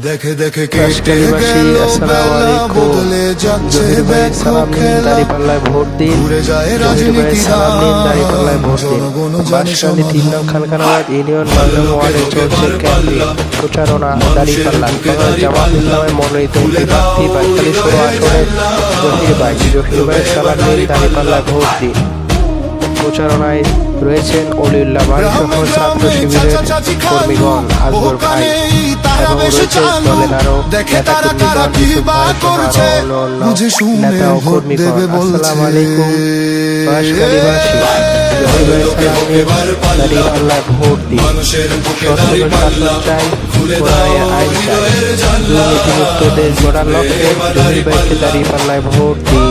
দেখে দেখে কেটে গেল বেলা বদলে যাচ্ছে ব্যাককে দাঁড়িপাল্লায় ভোট দিন। ঘুরে যায় রাজনীতি দাঁড়িপাল্লায় ভোট দিন। বাঁশখালী ৩ নং খানখানাবাদ ইউনিয়ন ৯ নং ওয়ার্ডে চলছে ক্যাম্পেইন প্রচারণা দাঁড়িপাল্লা বাংলাদেশ জামাত ইসলামের মনোনীত প্রার্থী বাঁশখালী ১৬ আসনের জহির ভাই সালাম নিন, দাঁড়িপাল্লায় ভোট দিন। প্রচারণায় রয়েছেন অলিউল্লাহ বাড়ি সহ ছাত্র শিবিরের কর্মীগণ, আজগর ভাই এবং রয়েছে দলের আরো নেতা ও কর্মীগণ। আসসালামু আলাইকুম বাঁশখালীবাসী, দাঁড়িপাল্লায় ভোট দিন। সচেতন শাসন চাই, কোরআনের আইন চাই, দুর্নীতিমুক্ত দেশ গড়ার লক্ষ্যে জহির ভাইকে দাঁড়িপাল্লায় ভোট দিন।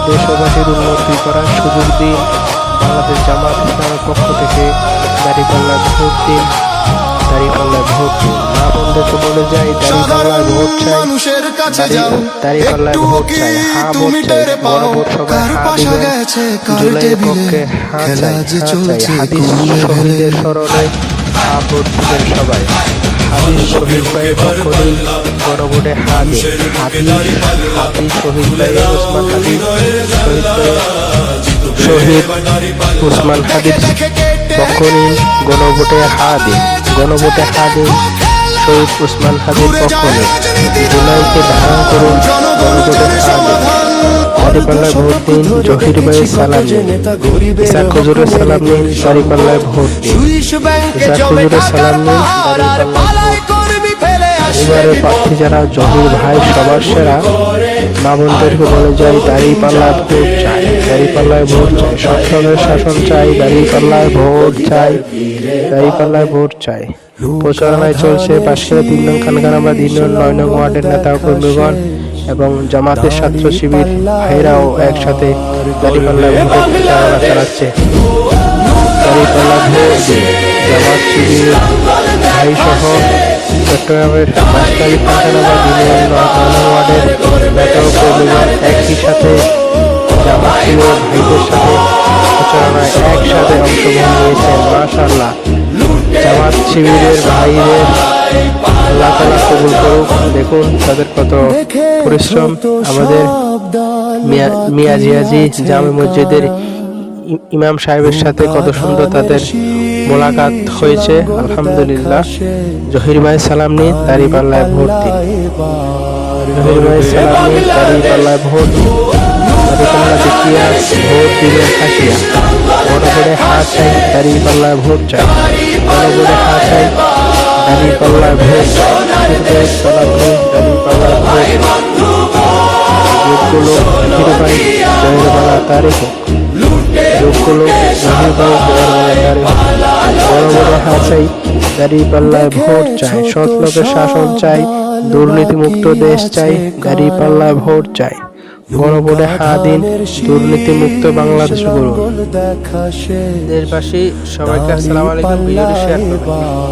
দেশবাসীর উন্নতি করার সুযোগ দিন। বাংলাদেশ জামাত ইসলামের পক্ষ থেকে দাঁড়িপাল্লায় ভোট দিন, দাঁড়িপাল্লায় ভোট দিন। মা বোনদেরকে বলে যাই, দাঁড়িপাল্লায় ভোট চাই, দাঁড়িপাল্লায় ভোট চাই, হ্যাঁ ভোট চাই। গণভোট সবাই হ্যাঁ দিবেন, জুলাইয়ের পক্ষে হ্যাঁ চাই, হ্যাঁ চাই। হাদিস শহীদের স্মরণে হ্যাঁ ভোট দিবেন সবাই। হাদিস শহীদ ভাইয়ের পক্ষ নিন, গণভোটে হ্যাঁ দিন। হাদিস শহীদ ভাই ওসমান হাদিস শহীদ ওসমান হাদির পক্ষ নিন, গণভোটে হ্যাঁ দিন। গণভোটে হ্যাঁ দিন, শহীদ ওসমান হাদির পক্ষ নিন। জুলাইকে ধারণ করুন, গণভোটে হ্যাঁ দিন। দাঁড়িপাল্লায় ভোট দিন, জহির ভাইয়ের সালাম নিন। ইসাক হুজুরের সালাম নিন, দাঁড়িপাল্লায় ভোট দিন। ইসাক হুজুরের সালাম নিন, দাঁড়িপাল্লায় ভোট দিন। এবারে প্রার্থী যারা জহির ভাই সবার সেরা, মা বোনদেরকে বলে যাই, দাঁড়িপাল্লায় ভোট চাই, দাঁড়িপাল্লায় ভোট চাই। সরকারের শাসন চাই, দাঁড়িপাল্লায় ভোট চাই, দাঁড়িপাল্লায় ভোট চাই। প্রচারণায় চলছে বাঁশখালী ৩ নং খানখানাবাদ ইউনিয়ন ৯ নং ওয়ার্ডের নেতা ও কর্মীগণ এবং জামাতের ছাত্র শিবির ভাইরাও একসাথে দাঁড়িপাল্লায় ভোটের প্রচারণা চালাচ্ছে। দাঁড়িপাল্লায় ভোট দিন। জামাত শিবির ভাই সহ চট্টগ্রামের বাঁশখালী খানখানাবাদ ইউনিয়ন ৯ নং ওয়ার্ডের নেতা ও কর্মীগণ একই সাথে জামাত শিবিরের ভাইদের সাথে প্রচারণায় একসাথে অংশগ্রহণ নিয়েছেন। মাশাআল্লাহ, জামাত শিবিরের ভাইদের আল্লাহ তাআলা কবুল করুক। দেখুন তাদের কত পরিশ্রম। আমাদের মিয়াজিয়াজি জামে মসজিদের ইমাম সাহেবের সাথে কত সুন্দর তাদের মোলাকাত হয়েছে। আলহামদুলিল্লাহ। জহির ভাই সালাম নিন, দাঁড়িপাল্লায় ভোট দিন। জহির ভাই সালাম নিন, দাঁড়িপাল্লায় ভোট দিন। দাঁড়িপাল্লা দেখিয়া ভোট দিবেন হাসিয়া। গণভোটে হ্যাঁ চাই, দাঁড়িপাল্লায় ভোট চাই। গণভোটে হ্যাঁ চাই, দাঁড়িপাল্লায় ভোট চাই। সালাম নিন, দাঁড়িপাল্লায় ভোট। যোগ্য লোক জহির ভাই জয়ের বেলা তারিখ হোক। যোগ্য লোক জহির ভাই জয়ের বেলা তারিখ হোক। গণভোটে হ্যাঁ চাই, দাঁড়িপাল্লায় ভোট চাই। সৎ লোকের শাসন চাই, দুর্নীতিমুক্ত দেশ চাই, দাঁড়িপাল্লায় ভোট চাই। গণভোটে হ্যাঁ দিন, দুর্নীতিমুক্ত বাংলাদেশ গড়ুন। দেশবাসী সবাইকে আসসালামু আলাইকুম। ভিডিওটি শেয়ার করুন।